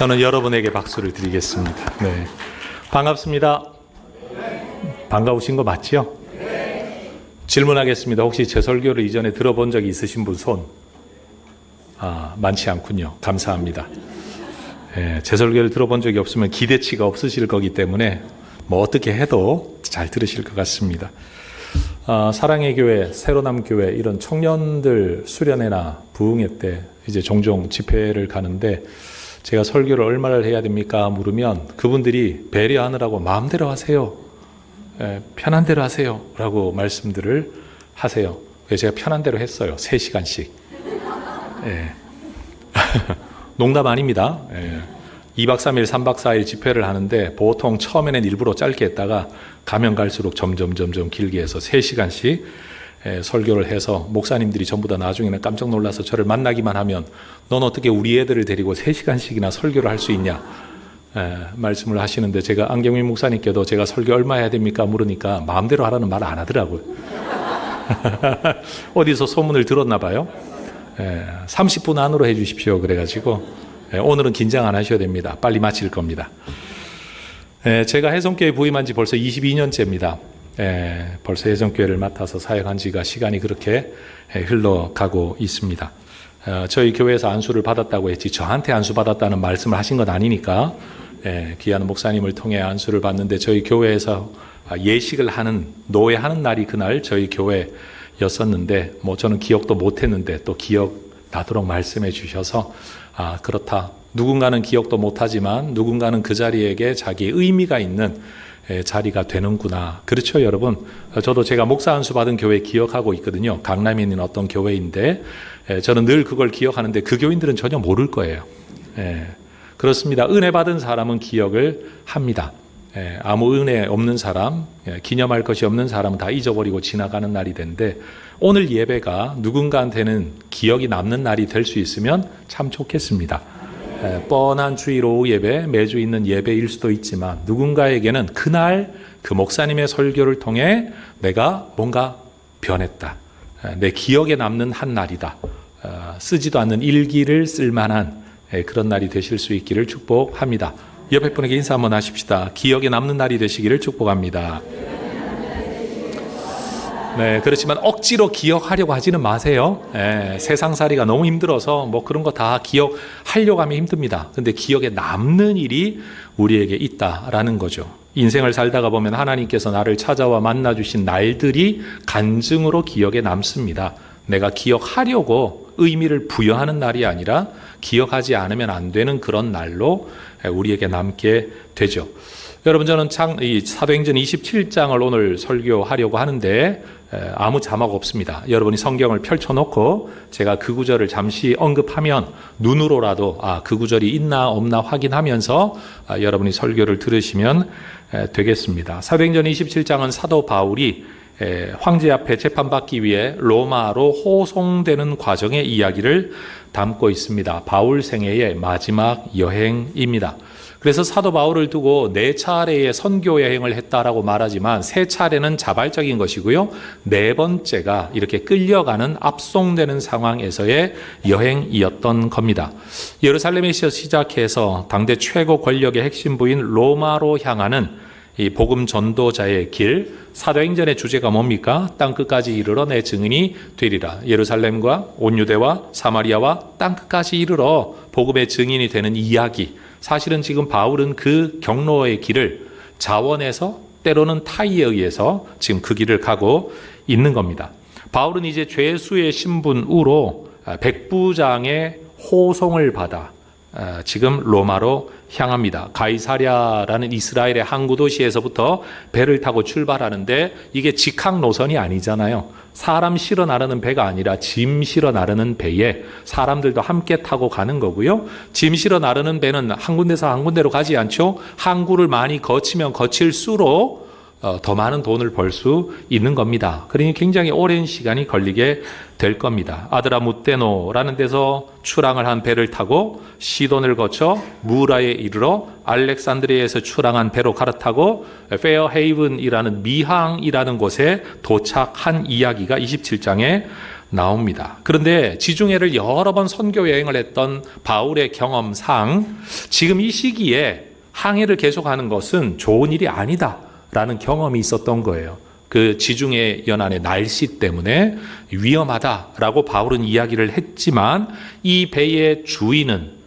저는 여러분에게 박수를 드리겠습니다. 네. 반갑습니다. 반가우신 거 맞죠? 질문하겠습니다. 혹시 제 설교를 이전에 들어본 적이 있으신 분 손? 많지 않군요. 감사합니다. 제 설교를 들어본 적이 없으면 기대치가 없으실 거기 때문에 뭐 어떻게 해도 잘 들으실 것 같습니다. 사랑의 교회, 새로남 교회 이런 청년들 수련회나 부흥회 때 이제 종종 집회를 가는데 제가 설교를 얼마를 해야 됩니까? 물으면 그분들이 배려하느라고 마음대로 하세요. 편한 대로 하세요. 라고 말씀들을 하세요. 그래서 제가 편한 대로 했어요. 3시간씩. 농담 아닙니다. 2박 3일, 3박 4일 집회를 하는데 보통 처음에는 일부러 짧게 했다가 가면 갈수록 점점 길게 해서 3시간씩 설교를 해서 목사님들이 전부 다 나중에는 깜짝 놀라서 저를 만나기만 하면 넌 어떻게 우리 애들을 데리고 3시간씩이나 설교를 할 수 있냐 말씀을 하시는데 제가 안경민 목사님께도 제가 설교 얼마 해야 됩니까? 물으니까 마음대로 하라는 말 안 하더라고요. 어디서 소문을 들었나 봐요. 30분 안으로 해 주십시오. 그래가지고 오늘은 긴장 안 하셔야 됩니다. 빨리 마칠 겁니다. 제가 혜성교회 부임한 지 벌써 22년째입니다. 벌써 혜성교회를 맡아서 사역한 지가 시간이 그렇게 흘러가고 있습니다. 저희 교회에서 안수를 받았다고 했지 저한테 안수 받았다는 말씀을 하신 건 아니니까 귀한 목사님을 통해 안수를 받는데 저희 교회에서 예식을 하는 노예하는 날이 그날 저희 교회였었는데 뭐 저는 기억도 못했는데 또 기억 나도록 말씀해 주셔서 그렇다. 누군가는 기억도 못하지만 누군가는 그 자리에게 자기 의미가 있는 자리가 되는구나. 그렇죠, 여러분? 저도 제가 목사 안수 받은 교회 기억하고 있거든요. 강남에 있는 어떤 교회인데 저는 늘 그걸 기억하는데 그 교인들은 전혀 모를 거예요. 그렇습니다. 은혜 받은 사람은 기억을 합니다. 아무 은혜 없는 사람, 기념할 것이 없는 사람은 다 잊어버리고 지나가는 날이 된데 오늘 예배가 누군가한테는 기억이 남는 날이 될 수 있으면 참 좋겠습니다. 뻔한 주일 오후 예배, 매주 있는 예배일 수도 있지만 누군가에게는 그날 그 목사님의 설교를 통해 내가 뭔가 변했다. 내 기억에 남는 한 날이다. 쓰지도 않는 일기를 쓸만한 그런 날이 되실 수 있기를 축복합니다. 옆에 분에게 인사 한번 하십시다. 기억에 남는 날이 되시기를 축복합니다. 네, 그렇지만 억지로 기억하려고 하지는 마세요. 세상살이가 너무 힘들어서 뭐 그런 거 다 기억하려고 하면 힘듭니다. 근데 기억에 남는 일이 우리에게 있다라는 거죠. 인생을 살다가 보면 하나님께서 나를 찾아와 만나주신 날들이 간증으로 기억에 남습니다. 내가 기억하려고 의미를 부여하는 날이 아니라 기억하지 않으면 안 되는 그런 날로 우리에게 남게 되죠. 여러분, 저는 이 사도행전 27장을 오늘 설교하려고 하는데 아무 자막 없습니다. 여러분이 성경을 펼쳐놓고 제가 그 구절을 잠시 언급하면 눈으로라도 그 구절이 있나 없나 확인하면서 여러분이 설교를 들으시면 되겠습니다. 사도행전 27장은 사도 바울이 황제 앞에 재판받기 위해 로마로 호송되는 과정의 이야기를 담고 있습니다. 바울 생애의 마지막 여행입니다. 그래서 사도 바울을 두고 4차례의 선교 여행을 했다라고 말하지만 3차례는 자발적인 것이고요. 4번째가 이렇게 끌려가는 압송되는 상황에서의 여행이었던 겁니다. 예루살렘에서 시작해서 당대 최고 권력의 핵심부인 로마로 향하는 이 복음 전도자의 길, 사도행전의 주제가 뭡니까? 땅끝까지 이르러 내 증인이 되리라. 예루살렘과 온 유대와 사마리아와 땅끝까지 이르러 복음의 증인이 되는 이야기. 사실은 지금 바울은 그 경로의 길을 자원해서 때로는 타의에 의해서 지금 그 길을 가고 있는 겁니다. 바울은 이제 죄수의 신분으로 백부장의 호송을 받아 지금 로마로 향합니다. 가이사랴라는 이스라엘의 항구 도시에서부터 배를 타고 출발하는데 이게 직항 노선이 아니잖아요. 사람 실어 나르는 배가 아니라 짐 실어 나르는 배에 사람들도 함께 타고 가는 거고요. 짐 실어 나르는 배는 한 군데서 한 군데로 가지 않죠. 항구를 많이 거치면 거칠수록 더 많은 돈을 벌 수 있는 겁니다. 그러니 굉장히 오랜 시간이 걸리게 될 겁니다. 아드라무테노라는 데서 출항을 한 배를 타고 시돈을 거쳐 무라에 이르러 알렉산드리아에서 출항한 배로 갈아타고 페어헤이븐이라는 미항이라는 곳에 도착한 이야기가 27장에 나옵니다. 그런데 지중해를 여러 번 선교 여행을 했던 바울의 경험상 지금 이 시기에 항해를 계속하는 것은 좋은 일이 아니다라는 경험이 있었던 거예요. 그 지중해 연안의 날씨 때문에 위험하다라고 바울은 이야기를 했지만 이 배의 주인은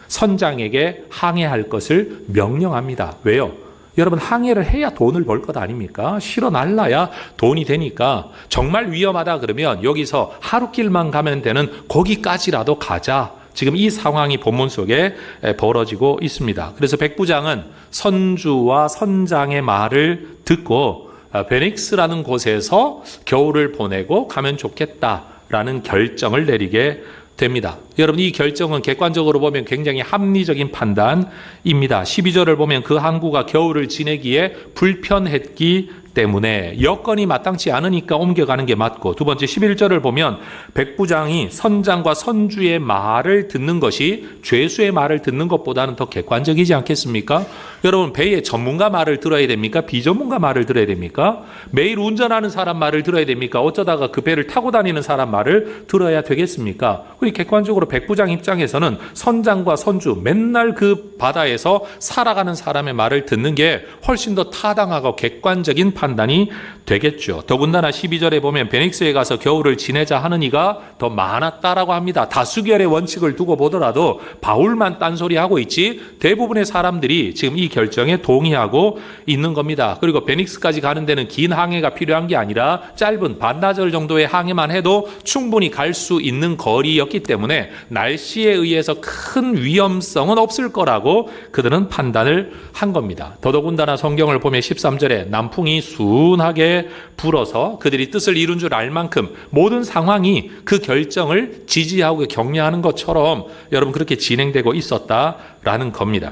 선장에게 항해할 것을 명령합니다. 왜요? 여러분, 항해를 해야 돈을 벌 것 아닙니까? 실어 날라야 돈이 되니까 정말 위험하다 그러면 여기서 하루길만 가면 되는 거기까지라도 가자. 지금 이 상황이 본문 속에 벌어지고 있습니다. 그래서 백부장은 선주와 선장의 말을 듣고 베닉스라는 곳에서 겨울을 보내고 가면 좋겠다라는 결정을 내리게 됩니다. 여러분, 이 결정은 객관적으로 보면 굉장히 합리적인 판단입니다. 12절을 보면 그 항구가 겨울을 지내기에 불편했기 때문에 여건이 마땅치 않으니까 옮겨가는 게 맞고, 두 번째 11절을 보면 백부장이 선장과 선주의 말을 듣는 것이 죄수의 말을 듣는 것보다는 더 객관적이지 않겠습니까? 여러분, 배의 전문가 말을 들어야 됩니까? 비전문가 말을 들어야 됩니까? 매일 운전하는 사람 말을 들어야 됩니까? 어쩌다가 그 배를 타고 다니는 사람 말을 들어야 되겠습니까? 우리 객관적으로 백부장 입장에서는 선장과 선주, 맨날 그 바다에서 살아가는 사람의 말을 듣는 게 훨씬 더 타당하고 객관적인 판단이 되겠죠. 더군다나 12절에 보면 베닉스에 가서 겨울을 지내자 하는 이가 더 많았다라고 합니다. 다수결의 원칙을 두고 보더라도 바울만 딴소리하고 있지 대부분의 사람들이 지금 이 결정에 동의하고 있는 겁니다. 그리고 베닉스까지 가는 데는 긴 항해가 필요한 게 아니라 짧은 반나절 정도의 항해만 해도 충분히 갈 수 있는 거리였기 때문에 날씨에 의해서 큰 위험성은 없을 거라고 그들은 판단을 한 겁니다. 더더군다나 성경을 보면 13절에 남풍이 순하게 불어서 그들이 뜻을 이룬 줄 알 만큼 모든 상황이 그 결정을 지지하고 격려하는 것처럼 여러분 그렇게 진행되고 있었다라는 겁니다.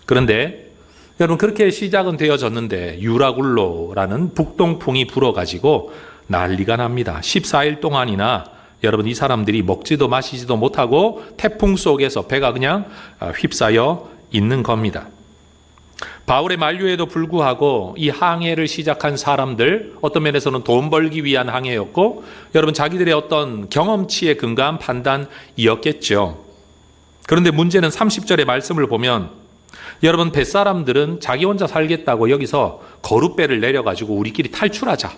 그런데 여러분, 그렇게 시작은 되어졌는데 유라굴로라는 북동풍이 불어가지고 난리가 납니다. 14일 동안이나 여러분 이 사람들이 먹지도 마시지도 못하고 태풍 속에서 배가 그냥 휩싸여 있는 겁니다. 바울의 만류에도 불구하고 이 항해를 시작한 사람들, 어떤 면에서는 돈 벌기 위한 항해였고 여러분 자기들의 어떤 경험치에 근거한 판단이었겠죠. 그런데 문제는 30절의 말씀을 보면 여러분, 뱃사람들은 자기 혼자 살겠다고 여기서 거룻배를 내려가지고 우리끼리 탈출하자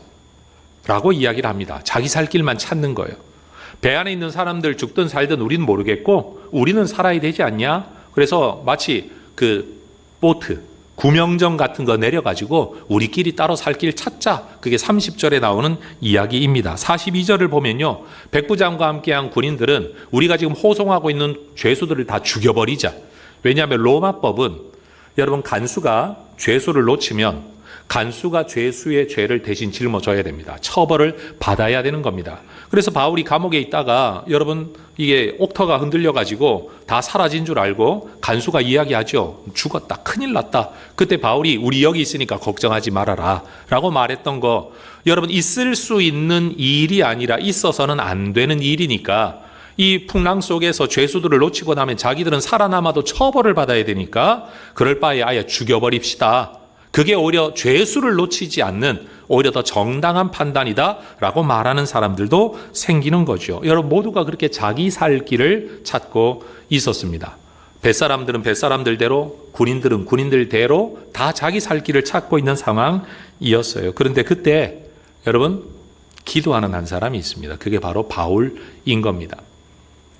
라고 이야기를 합니다. 자기 살 길만 찾는 거예요. 배 안에 있는 사람들 죽든 살든 우리는 모르겠고 우리는 살아야 되지 않냐? 그래서 마치 그 보트, 구명정 같은 거 내려가지고 우리끼리 따로 살 길 찾자. 그게 30절에 나오는 이야기입니다. 42절을 보면요, 백부장과 함께한 군인들은 우리가 지금 호송하고 있는 죄수들을 다 죽여버리자. 왜냐하면 로마법은 여러분 간수가 죄수를 놓치면 간수가 죄수의 죄를 대신 짊어져야 됩니다. 처벌을 받아야 되는 겁니다. 그래서 바울이 감옥에 있다가 여러분 이게 옥터가 흔들려가지고 다 사라진 줄 알고 간수가 이야기하죠. 죽었다, 큰일 났다. 그때 바울이 우리 여기 있으니까 걱정하지 말아라 라고 말했던 거, 여러분 있을 수 있는 일이 아니라 있어서는 안 되는 일이니까 이 풍랑 속에서 죄수들을 놓치고 나면 자기들은 살아남아도 처벌을 받아야 되니까 그럴 바에 아예 죽여버립시다. 그게 오히려 죄수를 놓치지 않는 오히려 더 정당한 판단이다라고 말하는 사람들도 생기는 거죠. 여러분 모두가 그렇게 자기 살 길을 찾고 있었습니다. 뱃사람들은 뱃사람들대로, 군인들은 군인들대로 다 자기 살 길을 찾고 있는 상황이었어요. 그런데 그때 여러분 기도하는 한 사람이 있습니다. 그게 바로 바울인 겁니다.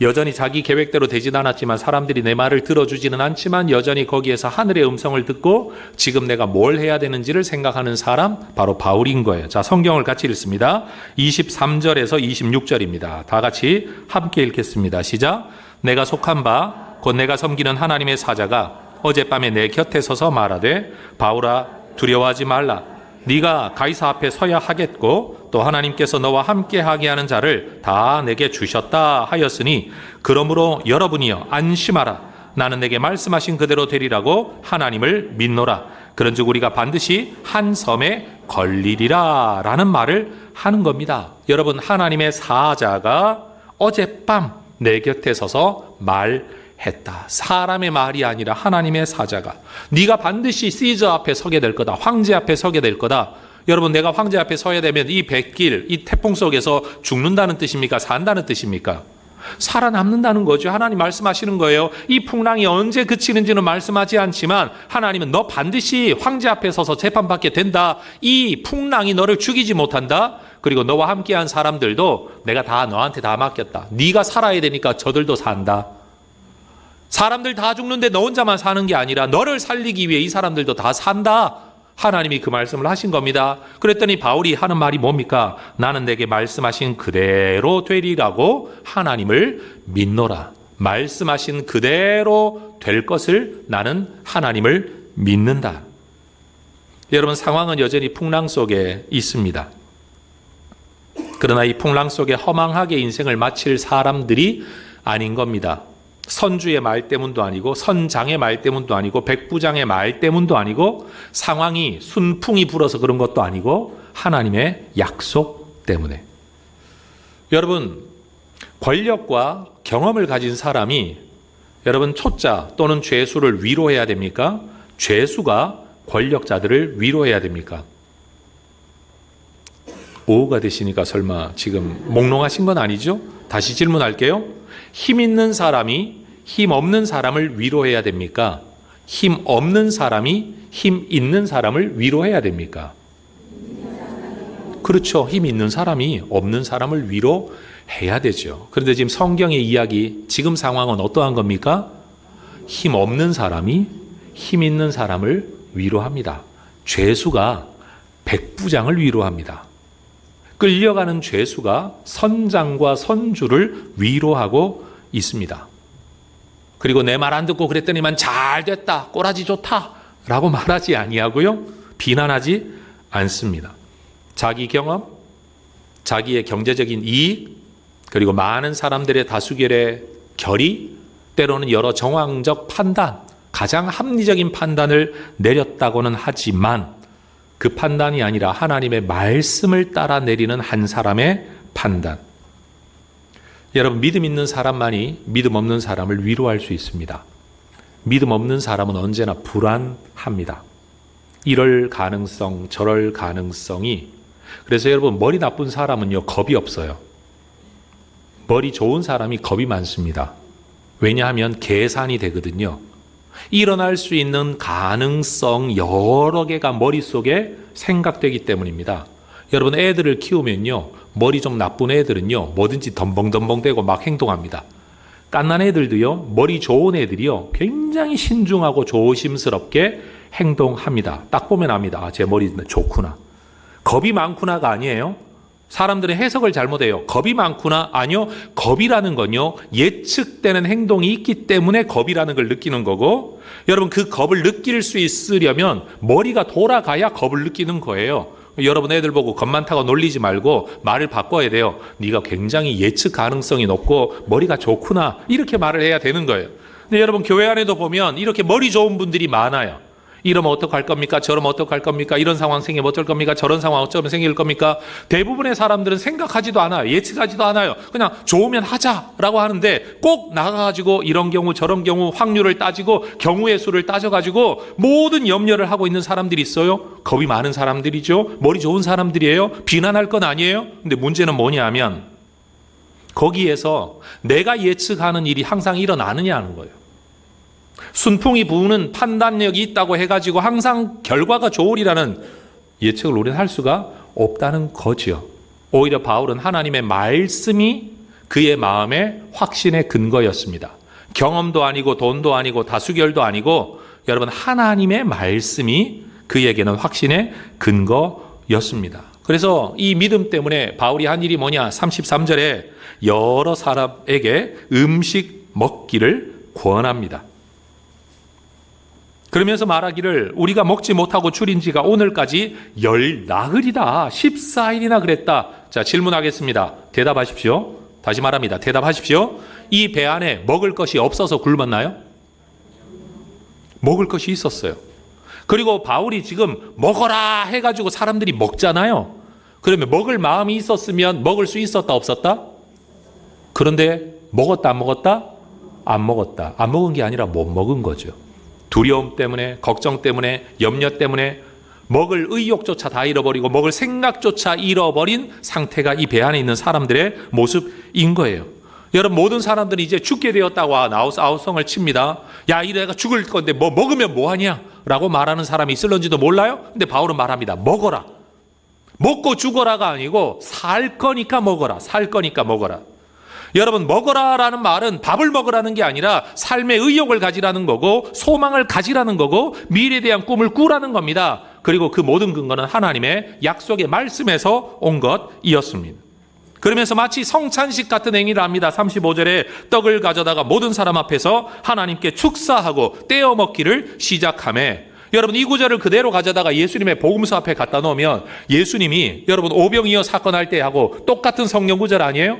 여전히 자기 계획대로 되진 않았지만 사람들이 내 말을 들어주지는 않지만 여전히 거기에서 하늘의 음성을 듣고 지금 내가 뭘 해야 되는지를 생각하는 사람, 바로 바울인 거예요. 자, 성경을 같이 읽습니다. 23절에서 26절입니다. 다 같이 함께 읽겠습니다. 시작. 내가 속한 바 곧 내가 섬기는 하나님의 사자가 어젯밤에 내 곁에 서서 말하되 바울아 두려워하지 말라. 네가 가이사 앞에 서야 하겠고 또 하나님께서 너와 함께 하게 하는 자를 다 내게 주셨다 하였으니 그러므로 여러분이여 안심하라. 나는 내게 말씀하신 그대로 되리라고 하나님을 믿노라. 그런즉 우리가 반드시 한 섬에 걸리리라 라는 말을 하는 겁니다. 여러분, 하나님의 사자가 어젯밤 내 곁에 서서 말했다. 사람의 말이 아니라 하나님의 사자가 네가 반드시 시저 앞에 서게 될 거다. 황제 앞에 서게 될 거다. 여러분, 내가 황제 앞에 서야 되면 이 백길, 이 태풍 속에서 죽는다는 뜻입니까? 산다는 뜻입니까? 살아남는다는 거죠. 하나님 말씀하시는 거예요. 이 풍랑이 언제 그치는지는 말씀하지 않지만 하나님은 너 반드시 황제 앞에 서서 재판받게 된다. 이 풍랑이 너를 죽이지 못한다. 그리고 너와 함께한 사람들도 내가 다 너한테 다 맡겼다. 네가 살아야 되니까 저들도 산다. 사람들 다 죽는데 너 혼자만 사는 게 아니라 너를 살리기 위해 이 사람들도 다 산다. 하나님이 그 말씀을 하신 겁니다. 그랬더니 바울이 하는 말이 뭡니까? 나는 내게 말씀하신 그대로 되리라고 하나님을 믿노라. 말씀하신 그대로 될 것을 나는 하나님을 믿는다. 여러분, 상황은 여전히 풍랑 속에 있습니다. 그러나 이 풍랑 속에 허망하게 인생을 마칠 사람들이 아닌 겁니다. 선주의 말 때문도 아니고 선장의 말 때문도 아니고 백부장의 말 때문도 아니고 상황이 순풍이 불어서 그런 것도 아니고 하나님의 약속 때문에. 여러분, 권력과 경험을 가진 사람이 여러분 초자 또는 죄수를 위로해야 됩니까? 죄수가 권력자들을 위로해야 됩니까? 오후가 되시니까 설마 지금 몽롱하신 건 아니죠? 다시 질문할게요. 힘 있는 사람이 힘 없는 사람을 위로해야 됩니까? 힘 없는 사람이 힘 있는 사람을 위로해야 됩니까? 그렇죠. 힘 있는 사람이 없는 사람을 위로해야 되죠. 그런데 지금 성경의 이야기, 지금 상황은 어떠한 겁니까? 힘 없는 사람이 힘 있는 사람을 위로합니다. 죄수가 백부장을 위로합니다. 끌려가는 죄수가 선장과 선주를 위로하고 있습니다. 그리고 내 말 안 듣고 그랬더니만 잘 됐다, 꼬라지 좋다 라고 말하지 아니하고요, 비난하지 않습니다. 자기 경험, 자기의 경제적인 이익, 그리고 많은 사람들의 다수결의 결의, 때로는 여러 정황적 판단, 가장 합리적인 판단을 내렸다고는 하지만 그 판단이 아니라 하나님의 말씀을 따라 내리는 한 사람의 판단. 여러분, 믿음 있는 사람만이 믿음 없는 사람을 위로할 수 있습니다. 믿음 없는 사람은 언제나 불안합니다. 이럴 가능성, 저럴 가능성이. 그래서 여러분, 머리 나쁜 사람은요, 겁이 없어요. 머리 좋은 사람이 겁이 많습니다. 왜냐하면 계산이 되거든요. 일어날 수 있는 가능성 여러 개가 머릿속에 생각되기 때문입니다. 여러분, 애들을 키우면요, 머리 좀 나쁜 애들은요, 뭐든지 덤벙덤벙대고 막 행동합니다. 갓난 애들도요, 머리 좋은 애들이요, 굉장히 신중하고 조심스럽게 행동합니다. 딱 보면 압니다. 아, 제 머리 좋구나. 겁이 많구나가 아니에요. 사람들은 해석을 잘못해요. 겁이 많구나. 아니요. 겁이라는 건요, 예측되는 행동이 있기 때문에 겁이라는 걸 느끼는 거고, 여러분, 그 겁을 느낄 수 있으려면 머리가 돌아가야 겁을 느끼는 거예요. 여러분, 애들 보고 겁 많다고 놀리지 말고 말을 바꿔야 돼요. 네가 굉장히 예측 가능성이 높고 머리가 좋구나, 이렇게 말을 해야 되는 거예요. 근데 여러분, 교회 안에도 보면 이렇게 머리 좋은 분들이 많아요. 이러면 어떡할 겁니까? 저러면 어떡할 겁니까? 이런 상황 생기면 어쩔 겁니까? 저런 상황 어쩌면 생길 겁니까? 대부분의 사람들은 생각하지도 않아요. 예측하지도 않아요. 그냥 좋으면 하자라고 하는데, 꼭 나가가지고 이런 경우 저런 경우 확률을 따지고 경우의 수를 따져가지고 모든 염려를 하고 있는 사람들이 있어요. 겁이 많은 사람들이죠. 머리 좋은 사람들이에요. 비난할 건 아니에요. 근데 문제는 뭐냐 하면 거기에서 내가 예측하는 일이 항상 일어나느냐 하는 거예요. 순풍이 부는 판단력이 있다고 해가지고 항상 결과가 좋으리라는 예측을 우리는 할 수가 없다는 거죠. 오히려 바울은 하나님의 말씀이 그의 마음의 확신의 근거였습니다. 경험도 아니고 돈도 아니고 다수결도 아니고, 여러분, 하나님의 말씀이 그에게는 확신의 근거였습니다. 그래서 이 믿음 때문에 바울이 한 일이 뭐냐? 33절에 여러 사람에게 음식 먹기를 권합니다. 그러면서 말하기를 우리가 먹지 못하고 줄인 지가 오늘까지 10나흘이다. 14일이나 그랬다. 자, 질문하겠습니다. 대답하십시오. 다시 말합니다. 대답하십시오. 이 배 안에 먹을 것이 없어서 굶었나요? 먹을 것이 있었어요. 그리고 바울이 지금 먹어라 해가지고 사람들이 먹잖아요. 그러면 먹을 마음이 있었으면 먹을 수 있었다 없었다? 그런데 먹었다 안 먹었다? 안 먹었다. 안 먹은 게 아니라 못 먹은 거죠. 두려움 때문에, 걱정 때문에, 염려 때문에 먹을 의욕조차 다 잃어버리고 먹을 생각조차 잃어버린 상태가 이 배 안에 있는 사람들의 모습인 거예요. 여러분, 모든 사람들이 이제 죽게 되었다고 아우성을 칩니다. 야, 이 내가 죽을 건데 뭐 먹으면 뭐하냐? 라고 말하는 사람이 있을런지도 몰라요. 근데 바울은 말합니다. 먹어라. 먹고 죽어라가 아니고 살 거니까 먹어라. 살 거니까 먹어라. 여러분, 먹어라라는 말은 밥을 먹으라는 게 아니라 삶의 의욕을 가지라는 거고 소망을 가지라는 거고 미래에 대한 꿈을 꾸라는 겁니다. 그리고 그 모든 근거는 하나님의 약속의 말씀에서 온 것이었습니다. 그러면서 마치 성찬식 같은 행위를 합니다. 35절에 떡을 가져다가 모든 사람 앞에서 하나님께 축사하고 떼어 먹기를 시작하매, 여러분 이 구절을 그대로 가져다가 예수님의 복음서 앞에 갖다 놓으면 예수님이 여러분 오병이어 사건 할 때 하고 똑같은 성경 구절 아니에요?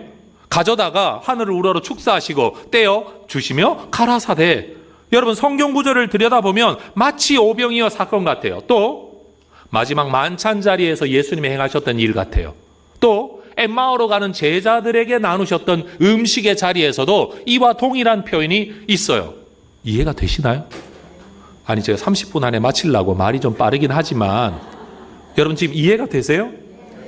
가져다가 하늘을 우러러 축사하시고 떼어 주시며 가라사대. 여러분 성경 구절을 들여다보면 마치 오병이어 사건 같아요. 또 마지막 만찬 자리에서 예수님이 행하셨던 일 같아요. 또 엠마오로 가는 제자들에게 나누셨던 음식의 자리에서도 이와 동일한 표현이 있어요. 이해가 되시나요? 아니 제가 30분 안에 마치려고 말이 좀 빠르긴 하지만 여러분 지금 이해가 되세요?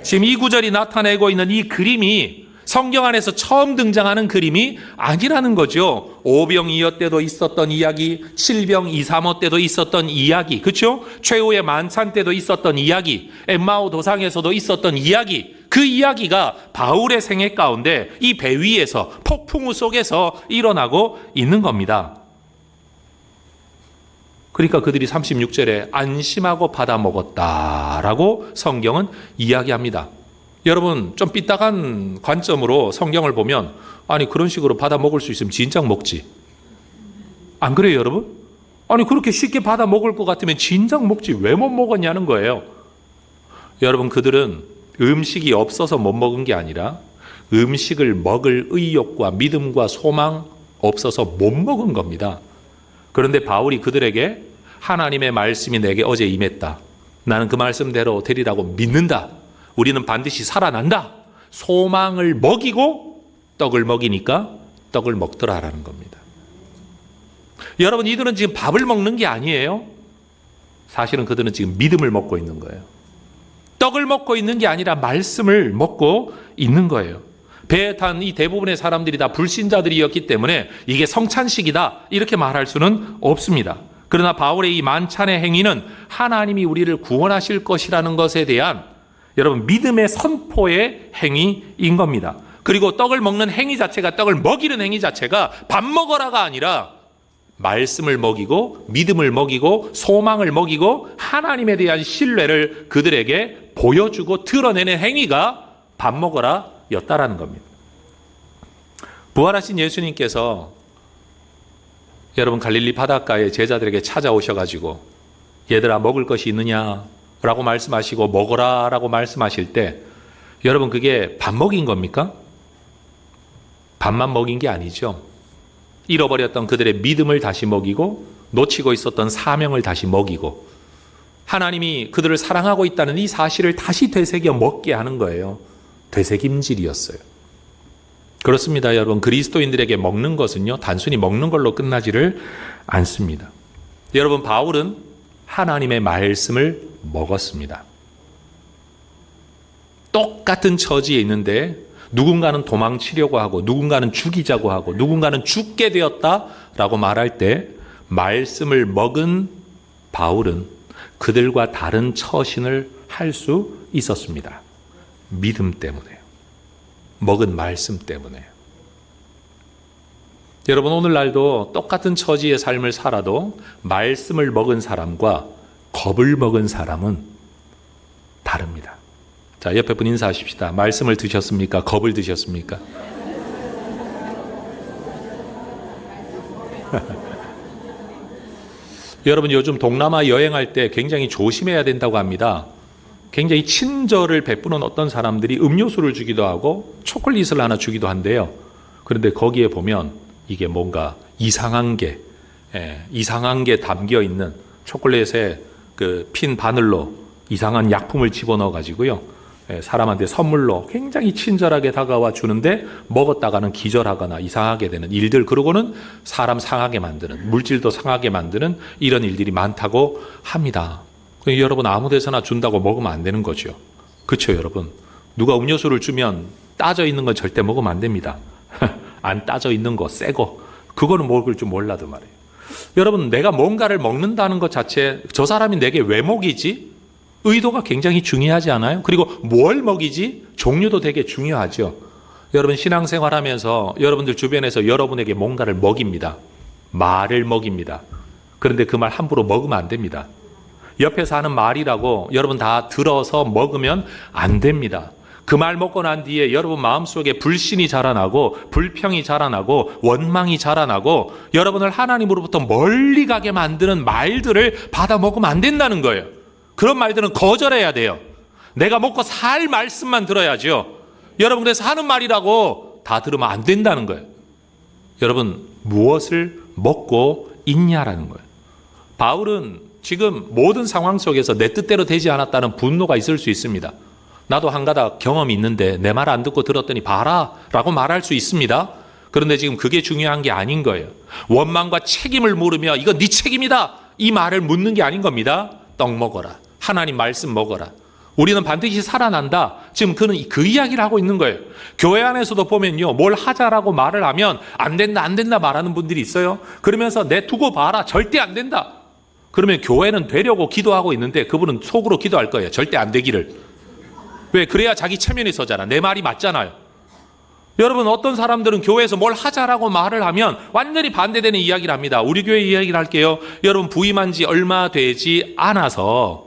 지금 이 구절이 나타내고 있는 이 그림이 성경 안에서 처음 등장하는 그림이 아니라는 거죠. 오병이어 때도 있었던 이야기, 칠병 이삼오 때도 있었던 이야기, 그렇죠? 최후의 만찬 때도 있었던 이야기, 엠마오 도상에서도 있었던 이야기, 그 이야기가 바울의 생애 가운데 이 배 위에서 폭풍우 속에서 일어나고 있는 겁니다. 그러니까 그들이 36절에 안심하고 받아 먹었다라고 성경은 이야기합니다. 여러분 좀 삐딱한 관점으로 성경을 보면 아니 그런 식으로 받아 먹을 수 있으면 진작 먹지. 안 그래요 여러분? 아니 그렇게 쉽게 받아 먹을 것 같으면 진작 먹지 왜 못 먹었냐는 거예요. 여러분 그들은 음식이 없어서 못 먹은 게 아니라 음식을 먹을 의욕과 믿음과 소망 없어서 못 먹은 겁니다. 그런데 바울이 그들에게 하나님의 말씀이 내게 어제 임했다. 나는 그 말씀대로 되리라고 믿는다. 우리는 반드시 살아난다. 소망을 먹이고 떡을 먹이니까 떡을 먹더라라는 겁니다. 여러분 이들은 지금 밥을 먹는 게 아니에요. 사실은 그들은 지금 믿음을 먹고 있는 거예요. 떡을 먹고 있는 게 아니라 말씀을 먹고 있는 거예요. 배에 탄 이 대부분의 사람들이 다 불신자들이었기 때문에 이게 성찬식이다 이렇게 말할 수는 없습니다. 그러나 바울의 이 만찬의 행위는 하나님이 우리를 구원하실 것이라는 것에 대한 여러분 믿음의 선포의 행위인 겁니다. 그리고 떡을 먹는 행위 자체가 떡을 먹이는 행위 자체가 밥 먹어라가 아니라 말씀을 먹이고 믿음을 먹이고 소망을 먹이고 하나님에 대한 신뢰를 그들에게 보여주고 드러내는 행위가 밥 먹어라 였다라는 겁니다. 부활하신 예수님께서 여러분 갈릴리 바닷가에 제자들에게 찾아오셔가지고 얘들아 먹을 것이 있느냐 라고 말씀하시고 먹어라 라고 말씀하실 때 여러분 그게 밥 먹인 겁니까? 밥만 먹인 게 아니죠. 잃어버렸던 그들의 믿음을 다시 먹이고 놓치고 있었던 사명을 다시 먹이고 하나님이 그들을 사랑하고 있다는 이 사실을 다시 되새겨 먹게 하는 거예요. 되새김질이었어요. 그렇습니다. 여러분 그리스도인들에게 먹는 것은요 단순히 먹는 걸로 끝나지를 않습니다. 여러분 바울은 하나님의 말씀을 먹었습니다. 똑같은 처지에 있는데 누군가는 도망치려고 하고 누군가는 죽이자고 하고 누군가는 죽게 되었다라고 말할 때 말씀을 먹은 바울은 그들과 다른 처신을 할 수 있었습니다. 믿음 때문에요. 먹은 말씀 때문에요. 여러분 오늘날도 똑같은 처지의 삶을 살아도 말씀을 먹은 사람과 겁을 먹은 사람은 다릅니다. 자, 옆에 분 인사하십시다. 말씀을 드셨습니까? 겁을 드셨습니까? 여러분 요즘 동남아 여행할 때 굉장히 조심해야 된다고 합니다. 굉장히 친절을 베푸는 어떤 사람들이 음료수를 주기도 하고 초콜릿을 하나 주기도 한데요. 그런데 거기에 보면 이게 뭔가 이상한 게 담겨 있는 초콜릿에 그 핀 바늘로 이상한 약품을 집어넣어 가지고요. 사람한테 선물로 굉장히 친절하게 다가와 주는데 먹었다가는 기절하거나 이상하게 되는 일들, 그러고는 사람 상하게 만드는, 물질도 상하게 만드는 이런 일들이 많다고 합니다. 여러분 아무 데서나 준다고 먹으면 안 되는 거죠. 그렇죠, 여러분? 누가 음료수를 주면 따져 있는 건 절대 먹으면 안 됩니다. 안 따져 있는 거, 새 거, 그거는 먹을 줄 몰라도 말이에요. 여러분, 내가 뭔가를 먹는다는 것 자체, 저 사람이 내게 왜 먹이지? 의도가 굉장히 중요하지 않아요? 그리고 뭘 먹이지? 종류도 되게 중요하죠. 여러분, 신앙생활하면서 여러분들 주변에서 여러분에게 뭔가를 먹입니다. 말을 먹입니다. 그런데 그 말 함부로 먹으면 안 됩니다. 옆에서 하는 말이라고 여러분 다 들어서 먹으면 안 됩니다. 그 말 먹고 난 뒤에 여러분 마음속에 불신이 자라나고 불평이 자라나고 원망이 자라나고 여러분을 하나님으로부터 멀리 가게 만드는 말들을 받아 먹으면 안 된다는 거예요. 그런 말들은 거절해야 돼요. 내가 먹고 살 말씀만 들어야죠. 여러분, 그래서 하는 말이라고 다 들으면 안 된다는 거예요. 여러분, 무엇을 먹고 있냐라는 거예요. 바울은 지금 모든 상황 속에서 내 뜻대로 되지 않았다는 분노가 있을 수 있습니다. 나도 한 가닥 경험이 있는데 내 말 안 듣고 들었더니 봐라 라고 말할 수 있습니다. 그런데 지금 그게 중요한 게 아닌 거예요. 원망과 책임을 물으며 이거 네 책임이다 이 말을 묻는 게 아닌 겁니다. 떡 먹어라. 하나님 말씀 먹어라. 우리는 반드시 살아난다. 지금 그는 그 이야기를 하고 있는 거예요. 교회 안에서도 보면요, 뭘 하자라고 말을 하면 안 된다 안 된다 말하는 분들이 있어요. 그러면서 내 두고 봐라. 절대 안 된다. 그러면 교회는 되려고 기도하고 있는데 그분은 속으로 기도할 거예요. 절대 안 되기를. 왜? 그래야 자기 체면이 서잖아. 내 말이 맞잖아요. 여러분, 어떤 사람들은 교회에서 뭘 하자라고 말을 하면 완전히 반대되는 이야기를 합니다. 우리 교회 이야기를 할게요. 여러분, 부임한 지 얼마 되지 않아서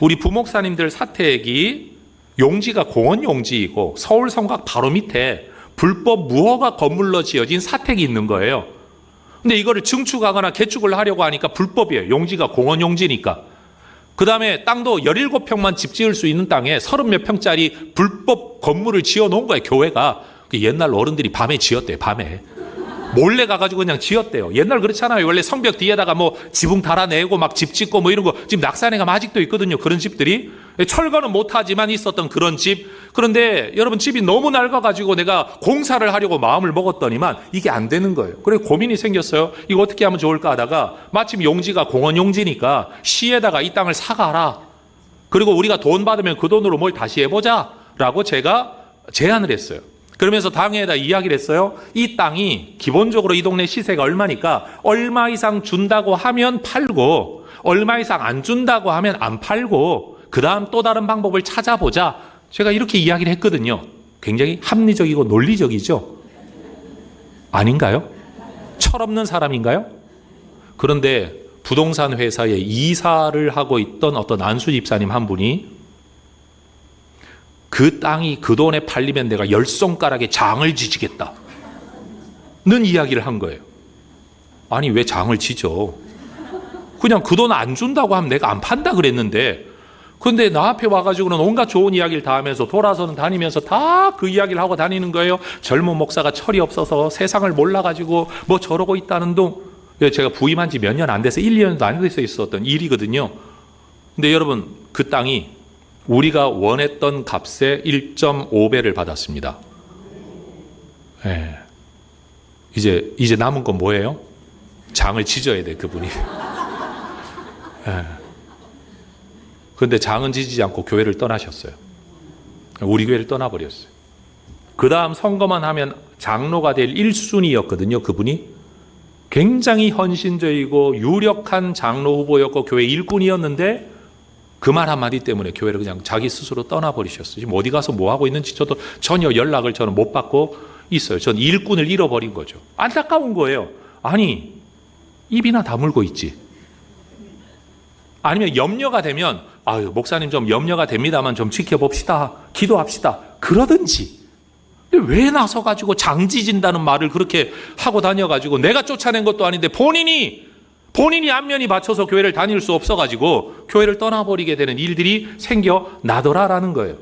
우리 부목사님들 사택이 용지가 공원 용지이고 서울 성곽 바로 밑에 불법 무허가 건물로 지어진 사택이 있는 거예요. 근데 이거를 증축하거나 개축을 하려고 하니까 불법이에요. 용지가 공원 용지니까. 그 다음에 땅도 17평만 집 지을 수 있는 땅에 30몇 평짜리 불법 건물을 지어 놓은 거예요. 교회가. 옛날 어른들이 밤에 지었대요. 밤에. 몰래 가가지고 그냥 지었대요. 옛날 그렇잖아요. 원래 성벽 뒤에다가 뭐 지붕 달아내고 막 집 짓고 뭐 이런 거 지금 낙산에 가면 아직도 있거든요. 그런 집들이. 철거는 못하지만 있었던 그런 집. 그런데 여러분, 집이 너무 낡아가지고 내가 공사를 하려고 마음을 먹었더니만 이게 안 되는 거예요. 그래서 고민이 생겼어요. 이거 어떻게 하면 좋을까 하다가 마침 용지가 공원 용지니까 시에다가 이 땅을 사가라. 그리고 우리가 돈 받으면 그 돈으로 뭘 다시 해보자 라고 제가 제안을 했어요. 그러면서 당에다 이야기를 했어요. 이 땅이 기본적으로 이 동네 시세가 얼마니까 얼마 이상 준다고 하면 팔고 얼마 이상 안 준다고 하면 안 팔고 그 다음 또 다른 방법을 찾아보자. 제가 이렇게 이야기를 했거든요. 굉장히 합리적이고 논리적이죠? 아닌가요? 철없는 사람인가요? 그런데 부동산 회사에 이사를 하고 있던 어떤 안수 집사님 한 분이 그 땅이 그 돈에 팔리면 내가 10손가락에 장을 지지겠다 는 이야기를 한 거예요. 아니, 왜 장을 지져? 그냥 그 돈 안 준다고 하면 내가 안 판다 그랬는데, 근데 나 앞에 와가지고는 온갖 좋은 이야기를 다 하면서 돌아서는 다니면서 다 그 이야기를 하고 다니는 거예요. 젊은 목사가 철이 없어서 세상을 몰라가지고 뭐 저러고 있다는 둥. 제가 부임한 지 몇 년 안 돼서 1, 2년도 안 돼서 있었던 일이거든요. 근데 여러분, 그 땅이 우리가 원했던 값의 1.5배를 받았습니다. 예. 이제 남은 건 뭐예요? 장을 지져야 돼, 그분이. 예. 그런데 장은 지지지 않고 교회를 떠나셨어요. 우리 교회를 떠나버렸어요. 그 다음 선거만 하면 장로가 될 1순위였거든요, 그분이. 굉장히 헌신적이고 유력한 장로 후보였고 교회 일꾼이었는데 그 말 한마디 때문에 교회를 그냥 자기 스스로 떠나버리셨어요. 지금 어디 가서 뭐 하고 있는지 저도 전혀 연락을 저는 못 받고 있어요. 전 일꾼을 잃어버린 거죠. 안타까운 거예요. 아니, 입이나 다물고 있지. 아니면 염려가 되면 아유, 목사님 좀 염려가 됩니다만 좀 지켜봅시다. 기도합시다. 그러든지. 왜 나서가지고 장지진다는 말을 그렇게 하고 다녀가지고 내가 쫓아낸 것도 아닌데 본인이 안면이 받쳐서 교회를 다닐 수 없어가지고 교회를 떠나버리게 되는 일들이 생겨나더라라는 거예요.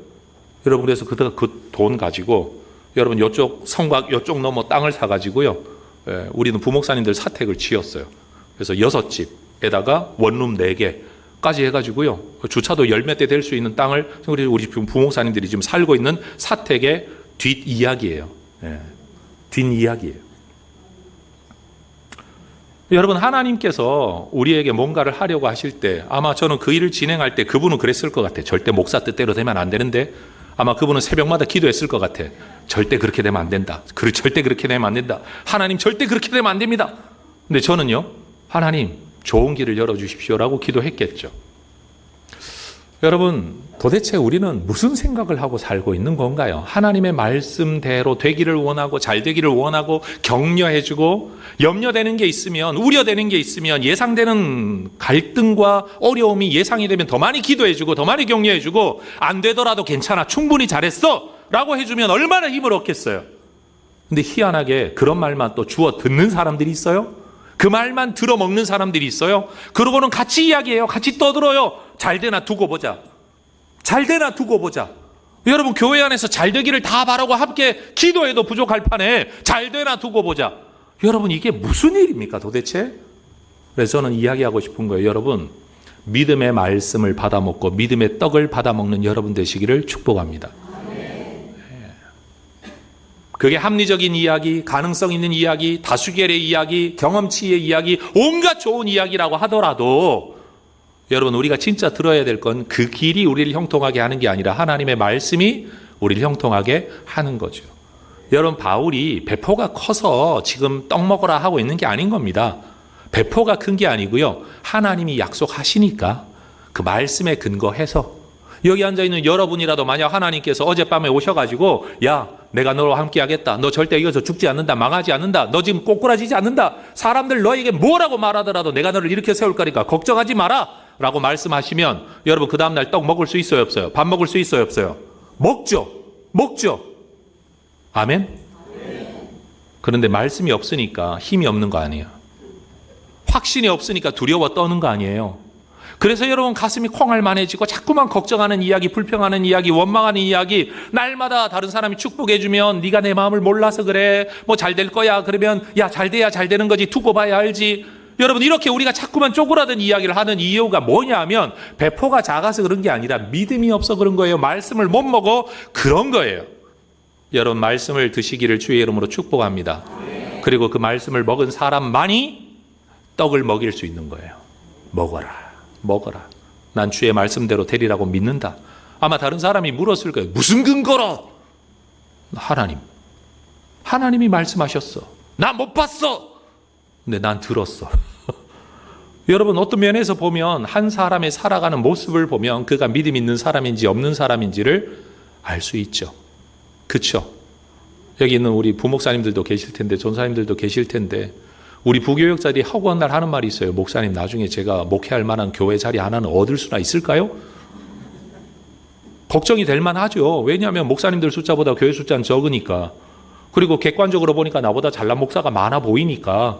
여러분, 그래서 그때가 그 돈 가지고 여러분 이쪽 성곽 이쪽 넘어 땅을 사가지고요. 우리는 부목사님들 사택을 지었어요. 그래서 6집에다가 원룸 4개까지 해가지고요. 주차도 10몇 대 될 수 있는 땅을 우리 부목사님들이 지금 살고 있는 사택의 뒷이야기예요. 뒷이야기예요. 여러분, 하나님께서 우리에게 뭔가를 하려고 하실 때 아마 저는 그 일을 진행할 때 그분은 그랬을 것 같아요. 절대 목사 뜻대로 되면 안 되는데, 아마 그분은 새벽마다 기도했을 것 같아. 절대 그렇게 되면 안 된다. 절대 그렇게 되면 안 된다. 하나님, 절대 그렇게 되면 안 됩니다. 근데 저는요, 하나님 좋은 길을 열어주십시오라고 기도했겠죠. 여러분, 도대체 우리는 무슨 생각을 하고 살고 있는 건가요? 하나님의 말씀대로 되기를 원하고 잘 되기를 원하고 격려해주고, 염려되는 게 있으면, 우려되는 게 있으면, 예상되는 갈등과 어려움이 예상이 되면 더 많이 기도해주고 더 많이 격려해주고, 안 되더라도 괜찮아, 충분히 잘했어 라고 해주면 얼마나 힘을 얻겠어요. 근데 희한하게 그런 말만 또 주워 듣는 사람들이 있어요. 그 말만 들어먹는 사람들이 있어요. 그러고는 같이 이야기해요. 같이 떠들어요. 잘 되나 두고 보자. 잘 되나 두고 보자. 여러분, 교회 안에서 잘 되기를 다 바라고 함께 기도해도 부족할 판에 잘 되나 두고 보자. 여러분, 이게 무슨 일입니까 도대체? 그래서 저는 이야기하고 싶은 거예요. 여러분, 믿음의 말씀을 받아먹고 믿음의 떡을 받아먹는 여러분 되시기를 축복합니다. 그게 합리적인 이야기, 가능성 있는 이야기, 다수결의 이야기, 경험치의 이야기, 온갖 좋은 이야기라고 하더라도 여러분, 우리가 진짜 들어야 될 건 그 길이 우리를 형통하게 하는 게 아니라 하나님의 말씀이 우리를 형통하게 하는 거죠. 여러분, 바울이 배포가 커서 지금 떡 먹으라 하고 있는 게 아닌 겁니다. 배포가 큰 게 아니고요, 하나님이 약속하시니까 그 말씀에 근거해서, 여기 앉아있는 여러분이라도 만약 하나님께서 어젯밤에 오셔가지고, 야, 내가 너와 함께 하겠다. 너 절대 이겨서 죽지 않는다. 망하지 않는다. 너 지금 꼬꾸라지지 않는다. 사람들 너에게 뭐라고 말하더라도 내가 너를 일으켜 세울 거니까 걱정하지 마라 라고 말씀하시면, 여러분, 그 다음날 떡 먹을 수 있어요 없어요? 밥 먹을 수 있어요 없어요? 먹죠. 아멘? 그런데 말씀이 없으니까 힘이 없는 거 아니에요. 확신이 없으니까 두려워 떠는 거 아니에요. 그래서 여러분, 가슴이 콩알만해지고 자꾸만 걱정하는 이야기, 불평하는 이야기, 원망하는 이야기, 날마다 다른 사람이 축복해주면 네가 내 마음을 몰라서 그래, 뭐 잘 될 거야, 그러면 야, 잘 돼야 잘 되는 거지, 두고 봐야 알지. 여러분, 이렇게 우리가 자꾸만 쪼그라든 이야기를 하는 이유가 뭐냐면 배포가 작아서 그런 게 아니라 믿음이 없어 그런 거예요. 말씀을 못 먹어 그런 거예요. 여러분, 말씀을 드시기를 주의 이름으로 축복합니다. 그리고 그 말씀을 먹은 사람만이 떡을 먹일 수 있는 거예요. 먹어라. 난 주의 말씀대로 되리라고 믿는다. 아마 다른 사람이 물었을 거예요. 무슨 근거로? 하나님이 말씀하셨어. 나 못 봤어. 근데 난 들었어. 여러분, 어떤 면에서 보면 한 사람의 살아가는 모습을 보면 그가 믿음 있는 사람인지 없는 사람인지를 알 수 있죠. 그렇죠? 여기 있는 우리 부목사님들도 계실 텐데, 전사님들도 계실 텐데, 우리 부교역자들이 허구한 날 하는 말이 있어요. 목사님, 나중에 제가 목회할 만한 교회 자리 하나는 얻을 수나 있을까요? 걱정이 될 만하죠. 왜냐하면 목사님들 숫자보다 교회 숫자는 적으니까. 그리고 객관적으로 보니까 나보다 잘난 목사가 많아 보이니까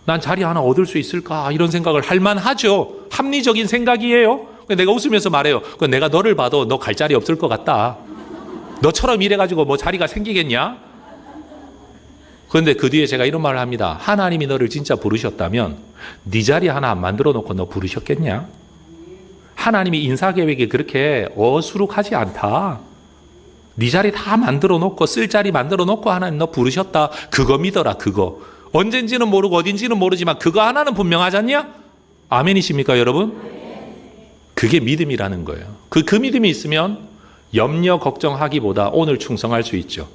난 자리 하나 얻을 수 있을까, 이런 생각을 할 만하죠. 합리적인 생각이에요. 내가 웃으면서 말해요. 내가 너를 봐도 너 갈 자리 없을 것 같다. 너처럼 이래가지고 뭐 자리가 생기겠냐? 그런데 그 뒤에 제가 이런 말을 합니다. 하나님이 너를 진짜 부르셨다면 네 자리 하나 안 만들어 놓고 너 부르셨겠냐? 하나님이 인사계획이 그렇게 어수룩하지 않다. 네 자리 다 만들어 놓고, 쓸 자리 만들어 놓고 하나님 너 부르셨다. 그거 믿어라. 그거 언젠지는 모르고 어딘지는 모르지만 그거 하나는 분명하지 않냐? 아멘이십니까 여러분? 그게 믿음이라는 거예요. 그 믿음이 있으면 염려 걱정하기보다 오늘 충성할 수 있죠.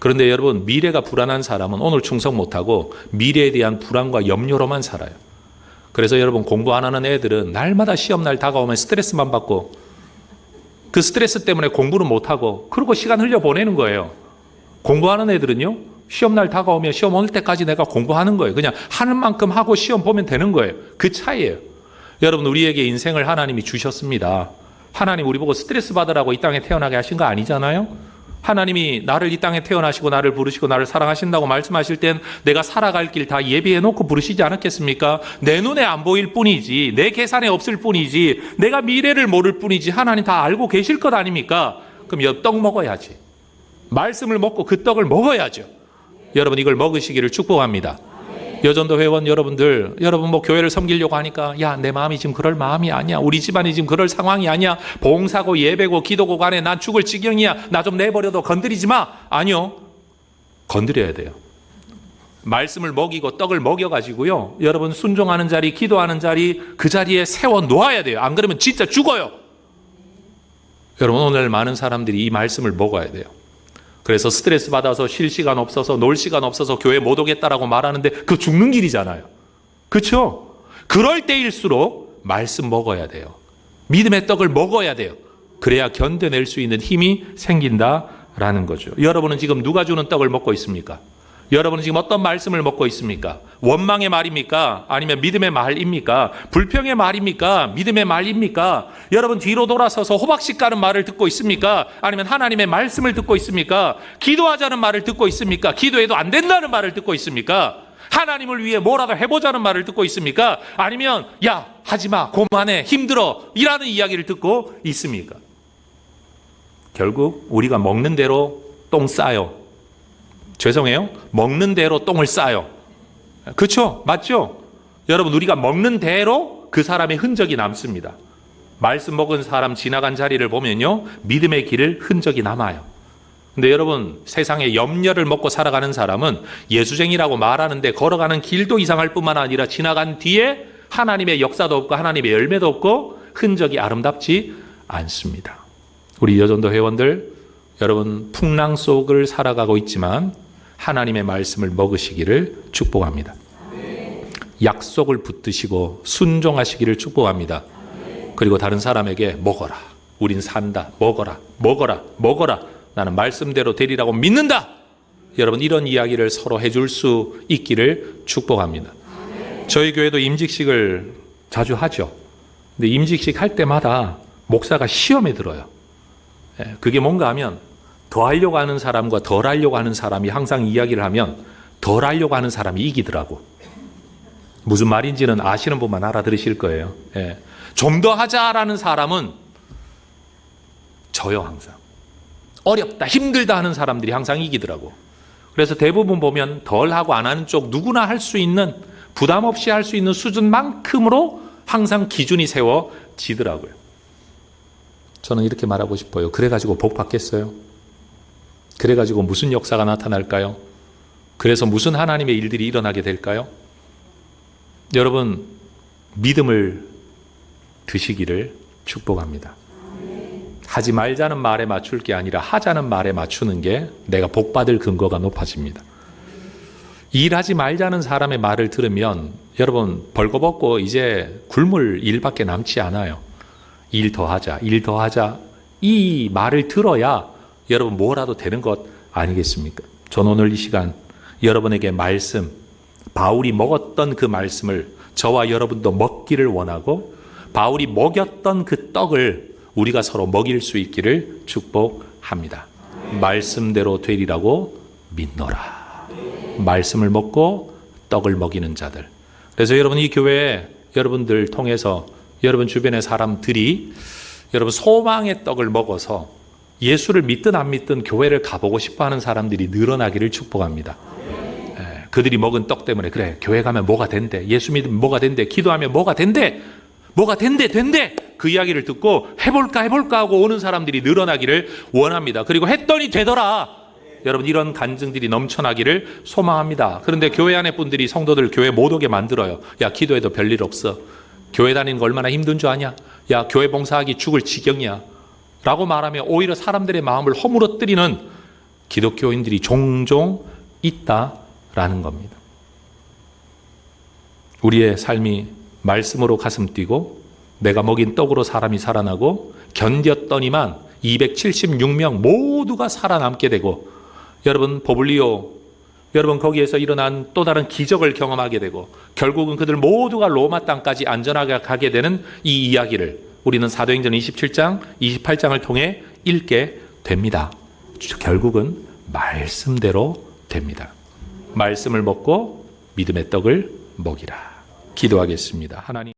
그런데 여러분, 미래가 불안한 사람은 오늘 충성 못하고 미래에 대한 불안과 염려로만 살아요. 그래서 여러분, 공부 안 하는 애들은 날마다 시험날 다가오면 스트레스만 받고, 그 스트레스 때문에 공부는 못하고 그러고 시간 흘려보내는 거예요. 공부하는 애들은요, 시험날 다가오면 시험 오는 때까지 내가 공부하는 거예요. 그냥 하는 만큼 하고 시험 보면 되는 거예요. 그 차이예요. 여러분, 우리에게 인생을 하나님이 주셨습니다. 하나님 우리 보고 스트레스 받으라고 이 땅에 태어나게 하신 거 아니잖아요. 하나님이 나를 이 땅에 태어나시고 나를 부르시고 나를 사랑하신다고 말씀하실 땐 내가 살아갈 길 다 예비해 놓고 부르시지 않았겠습니까? 내 눈에 안 보일 뿐이지, 내 계산에 없을 뿐이지, 내가 미래를 모를 뿐이지 하나님 다 알고 계실 것 아닙니까? 그럼 이 떡 먹어야지. 말씀을 먹고 그 떡을 먹어야죠. 여러분, 이걸 먹으시기를 축복합니다. 여전도 회원 여러분들, 여러분 뭐 교회를 섬기려고 하니까 야, 내 마음이 지금 그럴 마음이 아니야. 우리 집안이 지금 그럴 상황이 아니야. 봉사고 예배고 기도고 간에 난 죽을 지경이야. 나 좀 내버려도 건드리지 마. 아니요. 건드려야 돼요. 말씀을 먹이고 떡을 먹여가지고요, 여러분 순종하는 자리, 기도하는 자리, 그 자리에 세워 놓아야 돼요. 안 그러면 진짜 죽어요. 여러분, 오늘 많은 사람들이 이 말씀을 먹어야 돼요. 그래서 스트레스 받아서 쉴 시간 없어서, 놀 시간 없어서 교회 못 오겠다라고 말하는데 그 죽는 길이잖아요. 그렇죠? 그럴 때일수록 말씀 먹어야 돼요. 믿음의 떡을 먹어야 돼요. 그래야 견뎌낼 수 있는 힘이 생긴다라는 거죠. 여러분은 지금 누가 주는 떡을 먹고 있습니까? 여러분은 지금 어떤 말씀을 먹고 있습니까? 원망의 말입니까? 아니면 믿음의 말입니까? 불평의 말입니까? 믿음의 말입니까? 여러분 뒤로 돌아서서 호박씨 까는 말을 듣고 있습니까? 아니면 하나님의 말씀을 듣고 있습니까? 기도하자는 말을 듣고 있습니까? 기도해도 안 된다는 말을 듣고 있습니까? 하나님을 위해 뭐라도 해보자는 말을 듣고 있습니까? 아니면 야 하지마, 그만해, 힘들어, 이라는 이야기를 듣고 있습니까? 결국 우리가 먹는 대로 똥 싸요. 죄송해요, 먹는 대로 똥을 싸요. 그렇죠? 맞죠? 여러분, 우리가 먹는 대로 그 사람의 흔적이 남습니다. 말씀 먹은 사람 지나간 자리를 보면요, 믿음의 길을 흔적이 남아요. 근데 여러분, 세상에 염려를 먹고 살아가는 사람은 예수쟁이라고 말하는데 걸어가는 길도 이상할 뿐만 아니라 지나간 뒤에 하나님의 역사도 없고 하나님의 열매도 없고 흔적이 아름답지 않습니다. 우리 여전도 회원들, 여러분 풍랑 속을 살아가고 있지만 하나님의 말씀을 먹으시기를 축복합니다. 약속을 붙드시고 순종하시기를 축복합니다. 그리고 다른 사람에게 먹어라, 우린 산다, 먹어라, 먹어라, 먹어라, 나는 말씀대로 되리라고 믿는다, 여러분 이런 이야기를 서로 해줄 수 있기를 축복합니다. 저희 교회도 임직식을 자주 하죠. 근데 임직식 할 때마다 목사가 시험에 들어요. 그게 뭔가 하면 더 하려고 하는 사람과 덜 하려고 하는 사람이 항상 이야기를 하면 덜 하려고 하는 사람이 이기더라고. 무슨 말인지는 아시는 분만 알아들으실 거예요. 좀 더 하자라는 사람은 져요. 항상 어렵다, 힘들다 하는 사람들이 항상 이기더라고. 그래서 대부분 보면 덜 하고 안 하는 쪽 누구나 할 수 있는, 부담 없이 할 수 있는 수준만큼으로 항상 기준이 세워지더라고요. 저는 이렇게 말하고 싶어요. 그래가지고 복 받겠어요? 그래가지고 무슨 역사가 나타날까요? 그래서 무슨 하나님의 일들이 일어나게 될까요? 여러분, 믿음을 드시기를 축복합니다. 하지 말자는 말에 맞출 게 아니라 하자는 말에 맞추는 게 내가 복 받을 근거가 높아집니다. 일하지 말자는 사람의 말을 들으면 여러분 벌거벗고 이제 굶을 일밖에 남지 않아요. 일 더 하자, 일 더 하자, 이 말을 들어야 여러분 뭐라도 되는 것 아니겠습니까? 저는 오늘 이 시간 여러분에게 말씀, 바울이 먹었던 그 말씀을 저와 여러분도 먹기를 원하고, 바울이 먹였던 그 떡을 우리가 서로 먹일 수 있기를 축복합니다. 말씀대로 되리라고 믿노라. 말씀을 먹고 떡을 먹이는 자들. 그래서 여러분 이 교회에 여러분들 통해서 여러분 주변의 사람들이 여러분 소망의 떡을 먹어서 예수를 믿든 안 믿든 교회를 가보고 싶어하는 사람들이 늘어나기를 축복합니다. 그들이 먹은 떡 때문에 그래, 교회 가면 뭐가 된대, 예수 믿으면 뭐가 된대, 기도하면 뭐가 된대, 뭐가 된대, 그 이야기를 듣고 해볼까 하고 오는 사람들이 늘어나기를 원합니다. 그리고 했더니 되더라. 여러분 이런 간증들이 넘쳐나기를 소망합니다. 그런데 교회 안에 분들이 성도들 교회 못 오게 만들어요. 야, 기도해도 별일 없어. 교회 다니는 거 얼마나 힘든 줄 아냐? 야, 교회 봉사하기 죽을 지경이야 라고 말하며 오히려 사람들의 마음을 허물어뜨리는 기독교인들이 종종 있다라는 겁니다. 우리의 삶이 말씀으로 가슴 뛰고 내가 먹인 떡으로 사람이 살아나고 견뎠더니만 276명 모두가 살아남게 되고, 여러분 보블리오, 여러분 거기에서 일어난 또 다른 기적을 경험하게 되고 결국은 그들 모두가 로마 땅까지 안전하게 가게 되는 이 이야기를 우리는 사도행전 27장, 28장을 통해 읽게 됩니다. 결국은 말씀대로 됩니다. 말씀을 먹고 믿음의 떡을 먹이라. 기도하겠습니다. 하나님.